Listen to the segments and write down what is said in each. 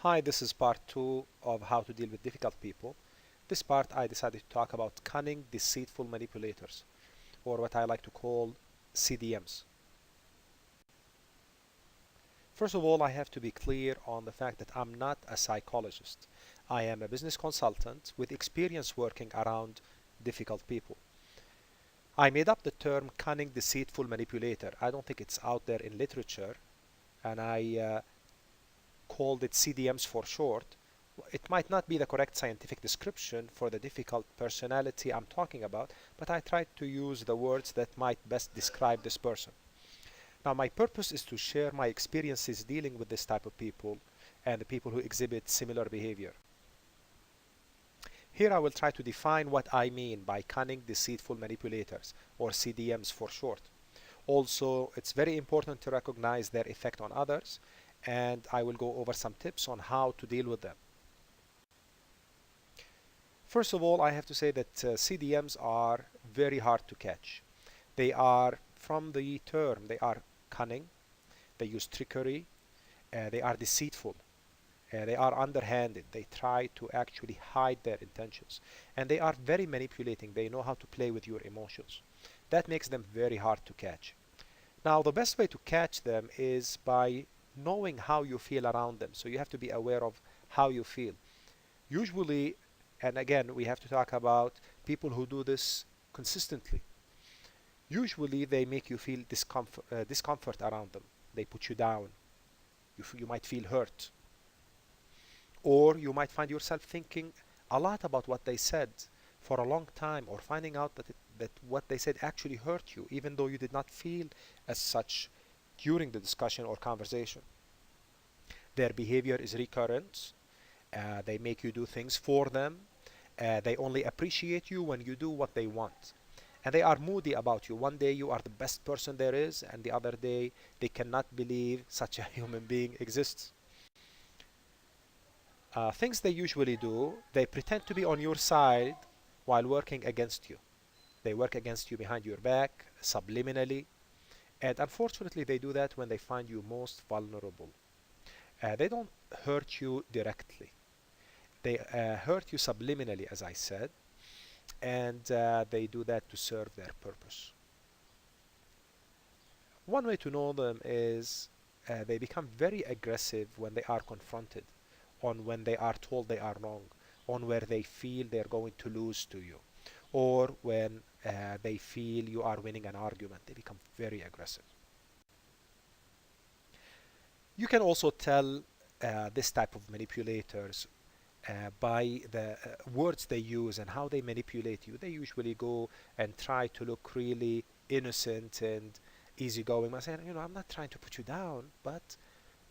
Hi, this is part 2 of how to deal with difficult people. This part I decided to talk about cunning, deceitful manipulators, or what I like to call CDMs. First of all, I have to be clear on the fact that I'm not a psychologist. I am a business consultant with experience working around difficult people. I made up the term cunning, deceitful manipulator. I don't think it's out there in literature, and I called it CDMs for short. It might not be the correct scientific description for the difficult personality I'm talking about, but I tried to use the words that might best describe this person. Now, my purpose is to share my experiences dealing with this type of people and the people who exhibit similar behavior. Here I will try to define what I mean by cunning, deceitful manipulators, or CDMs for short. Also, it's very important to recognize their effect on others, and I will go over some tips on how to deal with them. First of all, I have to say that CDMs are very hard to catch. They are, from the term, they are cunning, they use trickery, they are deceitful, they are underhanded, they try to actually hide their intentions, and they are very manipulating. They know how to play with your emotions. That makes them very hard to catch. Now, the best way to catch them is by knowing how you feel around them. So you have to be aware of how you feel. Usually, and again, we have to talk about people who do this consistently. Usually, they make you feel discomfort around them. They put you down. You might feel hurt. Or you might find yourself thinking a lot about what they said for a long time, or finding out that what they said actually hurt you, even though you did not feel as such during the discussion or conversation. Their behavior is recurrent. They make you do things for them. They only appreciate you when you do what they want. And they are moody about you. One day you are the best person there is, and the other day they cannot believe such a human being exists. Things they usually do, they pretend to be on your side while working against you. They work against you behind your back, subliminally, and unfortunately they do that when they find you most vulnerable. They don't hurt you directly. They hurt you subliminally, as I said, and they do that to serve their purpose. One way to know them is they become very aggressive when they are confronted, on when they are told they are wrong, on where they feel they're going to lose to you, or when they feel you are winning an argument. They become very aggressive. You can also tell this type of manipulators by the words they use and how they manipulate you. They usually go and try to look really innocent and easygoing by saying, I'm not trying to put you down, but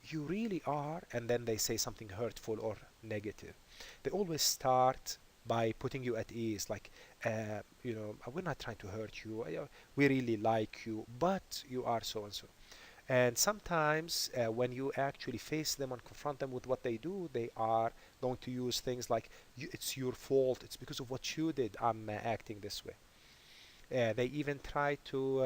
you really are. And then they say something hurtful or negative. They always start by putting you at ease, like, we're not trying to hurt you. We really like you, but you are so and so. And sometimes when you actually face them and confront them with what they do, they are going to use things like, it's your fault, it's because of what you did I'm acting this way. They even try to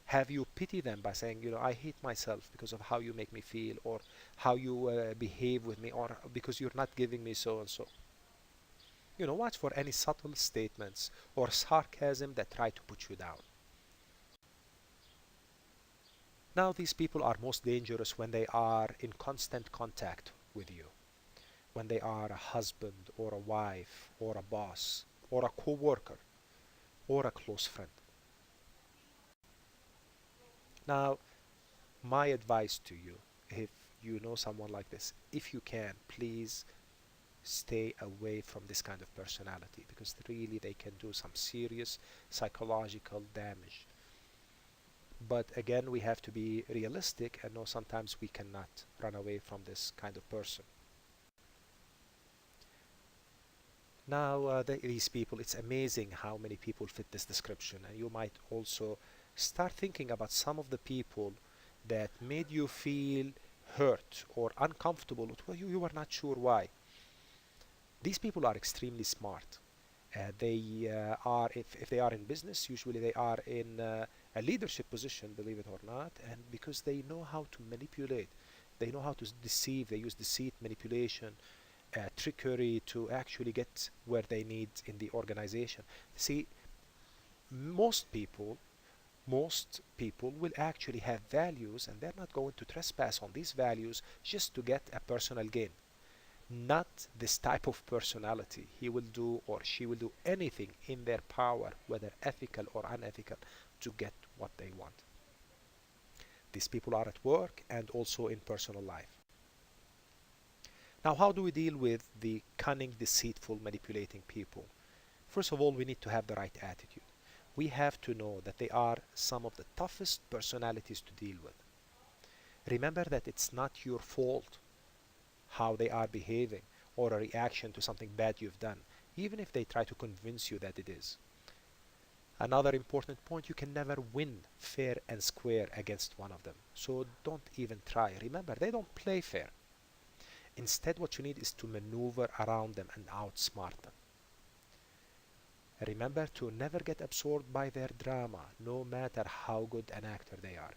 have you pity them by saying, I hate myself because of how you make me feel, or how you behave with me, or because you're not giving me so and so. Watch for any subtle statements or sarcasm that try to put you down. Now, these people are most dangerous when they are in constant contact with you, when they are a husband or a wife or a boss or a co-worker or a close friend. Now, my advice to you, if you know someone like this, if you can, please stay away from this kind of personality, because really they can do some serious psychological damage. But again, we have to be realistic and know sometimes we cannot run away from this kind of person. Now, these people, it's amazing how many people fit this description, and you might also start thinking about some of the people that made you feel hurt or uncomfortable, well, you were not sure why. These people are extremely smart. They are, if they are in business, usually they are in a leadership position, believe it or not, and because they know how to manipulate, They know how to deceive. They use deceit, manipulation, trickery to actually get where they need in the organization. See, most people most people will actually have values, and they're not going to trespass on these values just to get a personal gain. Not this type of personality. He will do or she will do anything in their power, whether ethical or unethical, to get what they want. These people are at work and also in personal life. Now, how do we deal with the cunning, deceitful, manipulating people? First of all, we need to have the right attitude. We have to know that they are some of the toughest personalities to deal with. Remember that it's not your fault how they are behaving or a reaction to something bad you've done, even if they try to convince you that it is. Another important point, you can never win fair and square against one of them. So don't even try. Remember, they don't play fair. Instead, what you need is to maneuver around them and outsmart them. Remember to never get absorbed by their drama, no matter how good an actor they are.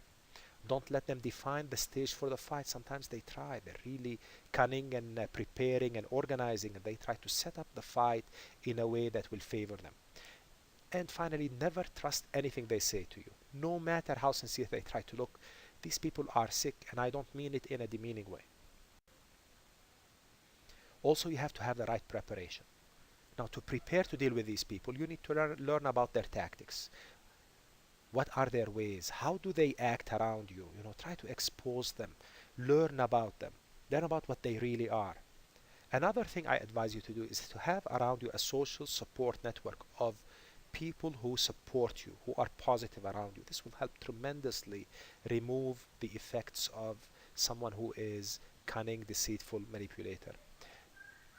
Don't let them define the stage for the fight. Sometimes they try. They're really cunning and preparing and organizing, and they try to set up the fight in a way that will favor them. And finally, never trust anything they say to you. No matter how sincere they try to look, these people are sick, and I don't mean it in a demeaning way. Also, you have to have the right preparation. Now, to prepare to deal with these people, you need to learn about their tactics. What are their ways? How do they act around you? Try to expose them. Learn about them. Learn about what they really are. Another thing I advise you to do is to have around you a social support network of people who support you, who are positive around you. This will help tremendously remove the effects of someone who is cunning, deceitful, manipulator.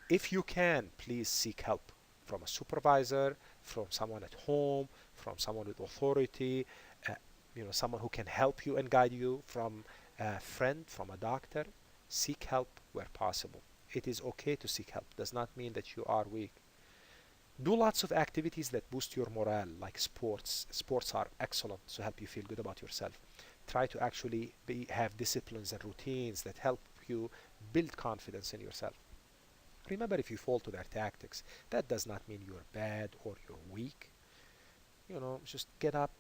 If you can, please seek help from a supervisor, from someone at home, from someone with authority, uh, someone who can help you and guide you, from a friend, from a doctor. Seek help where possible. It is okay to seek help. Does not mean that you are weak. Do lots of activities that boost your morale, like sports. Sports are excellent to help you feel good about yourself. Try to actually have disciplines and routines that help you build confidence in yourself. Remember, if you fall to their tactics, that does not mean you're bad or you're weak. Just get up,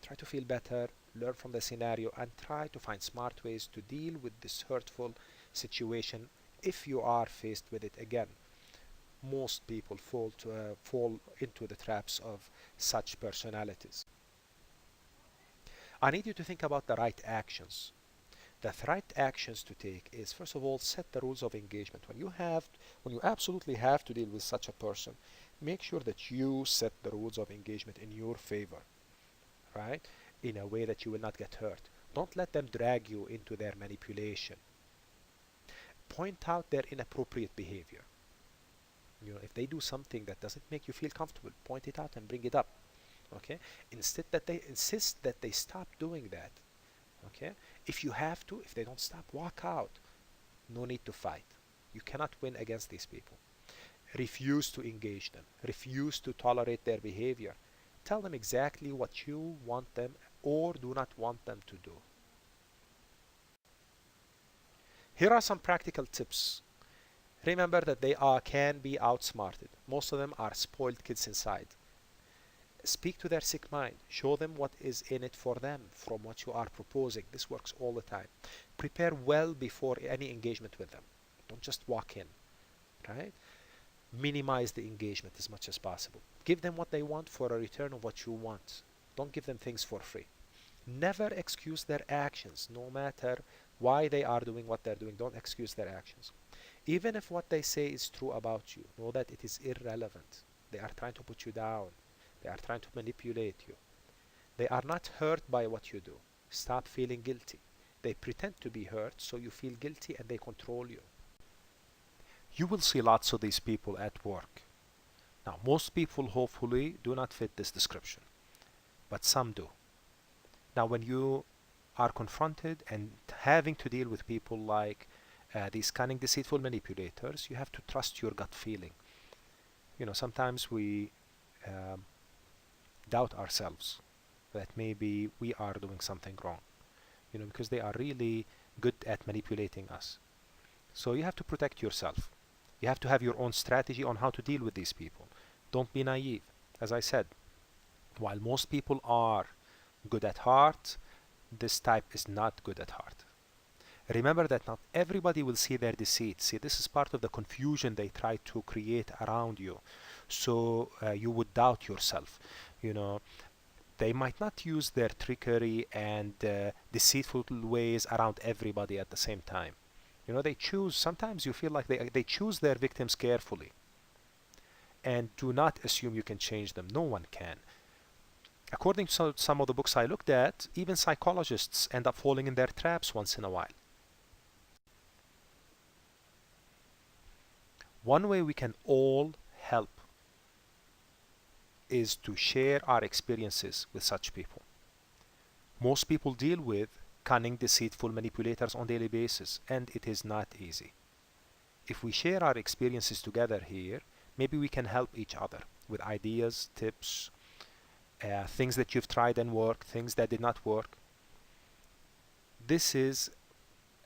try to feel better, learn from the scenario, and try to find smart ways to deal with this hurtful situation if you are faced with it again. Most people fall into the traps of such personalities. I need you to think about the right actions. The right actions to take is, first of all, set the rules of engagement. When you absolutely have to deal with such a person, make sure that you set the rules of engagement in your favor, right? In a way that you will not get hurt. Don't let them drag you into their manipulation. Point out their inappropriate behavior. If they do something that doesn't make you feel comfortable, point it out and bring it up. Okay? Insist that they stop doing that. Okay? If they don't stop, walk out. No need to fight. You cannot win against these people. Refuse to engage them. Refuse to tolerate their behavior. Tell them exactly what you want them or do not want them to do. Here are some practical tips. Remember that can be outsmarted. Most of them are spoiled kids inside. Speak to their sick mind. Show them what is in it for them from what you are proposing. This works all the time. Prepare well before any engagement with them. Don't just walk in, right? Minimize the engagement as much as possible. Give them what they want for a return of what you want. Don't give them things for free. Never excuse their actions, no matter why they are doing what they're doing. Don't excuse their actions. Even if what they say is true about you, know that it is irrelevant. They are trying to put you down. They are trying to manipulate you. They are not hurt by what you do. Stop feeling guilty. They pretend to be hurt, so you feel guilty and they control you. You will see lots of these people at work. Now, most people hopefully do not fit this description, but some do. Now, when you are confronted and having to deal with people like these cunning, deceitful manipulators, you have to trust your gut feeling. Sometimes we doubt ourselves that maybe we are doing something wrong, because they are really good at manipulating us. So you have to protect yourself. You have to have your own strategy on how to deal with these people. Don't be naive. As I said, while most people are good at heart, this type is not good at heart. Remember that not everybody will see their deceit. See, this is part of the confusion they try to create around you. So you would doubt yourself. You know, they might not use their trickery and deceitful ways around everybody at the same time. You know, they choose, sometimes you feel like they choose their victims carefully. And do not assume you can change them. No one can. According to some of the books I looked at, even psychologists end up falling in their traps once in a while. One way we can all help is to share our experiences with such people. Most people deal with cunning, deceitful manipulators on a daily basis, and it is not easy. If we share our experiences together here, maybe we can help each other with ideas, tips, things that you've tried and worked, things that did not work. This is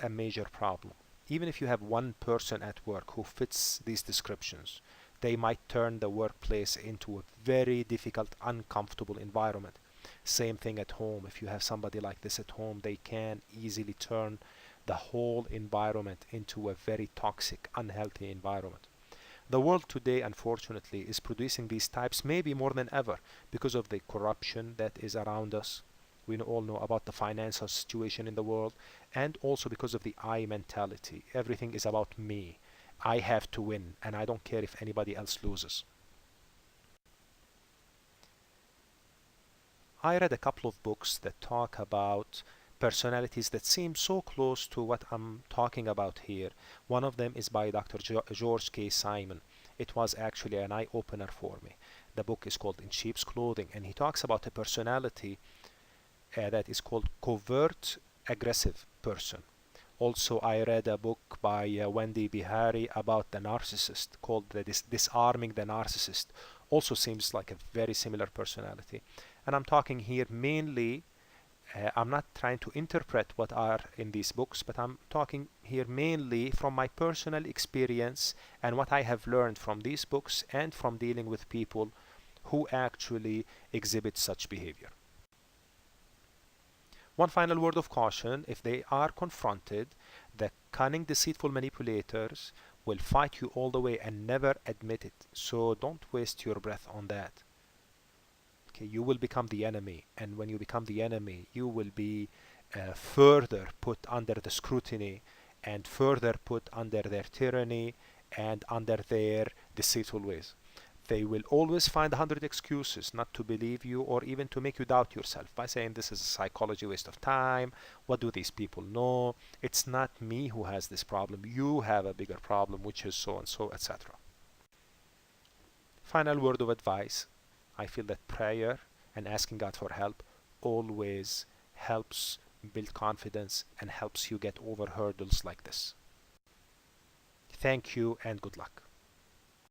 a major problem. Even if you have one person at work who fits these descriptions, they might turn the workplace into a very difficult, uncomfortable environment. Same thing at home. If you have somebody like this at home, they can easily turn the whole environment into a very toxic, unhealthy environment. The world today, unfortunately, is producing these types maybe more than ever because of the corruption that is around us. We all know about the financial situation in the world, and also because of the I mentality. Everything is about me. I have to win, and I don't care if anybody else loses. I read a couple of books that talk about personalities that seem so close to what I'm talking about here. One of them is by Dr. George K. Simon. It was actually an eye-opener for me. The book is called In Sheep's Clothing, and he talks about a personality that is called covert aggressive person. Also, I read a book by Wendy Bihari about the narcissist called Disarming the Narcissist. Also seems like a very similar personality. And I'm talking here mainly, I'm not trying to interpret what are in these books, but I'm talking here mainly from my personal experience and what I have learned from these books and from dealing with people who actually exhibit such behavior. One final word of caution: if they are confronted, the cunning, deceitful manipulators will fight you all the way and never admit it. So don't waste your breath on that. Okay, you will become the enemy, and when you become the enemy, you will be further put under the scrutiny and further put under their tyranny and under their deceitful ways. They will always find 100 excuses not to believe you or even to make you doubt yourself by saying this is a psychology waste of time. What do these people know? It's not me who has this problem. You have a bigger problem, which is so and so, etc. Final word of advice: I feel that prayer and asking God for help always helps build confidence and helps you get over hurdles like this. Thank you and good luck.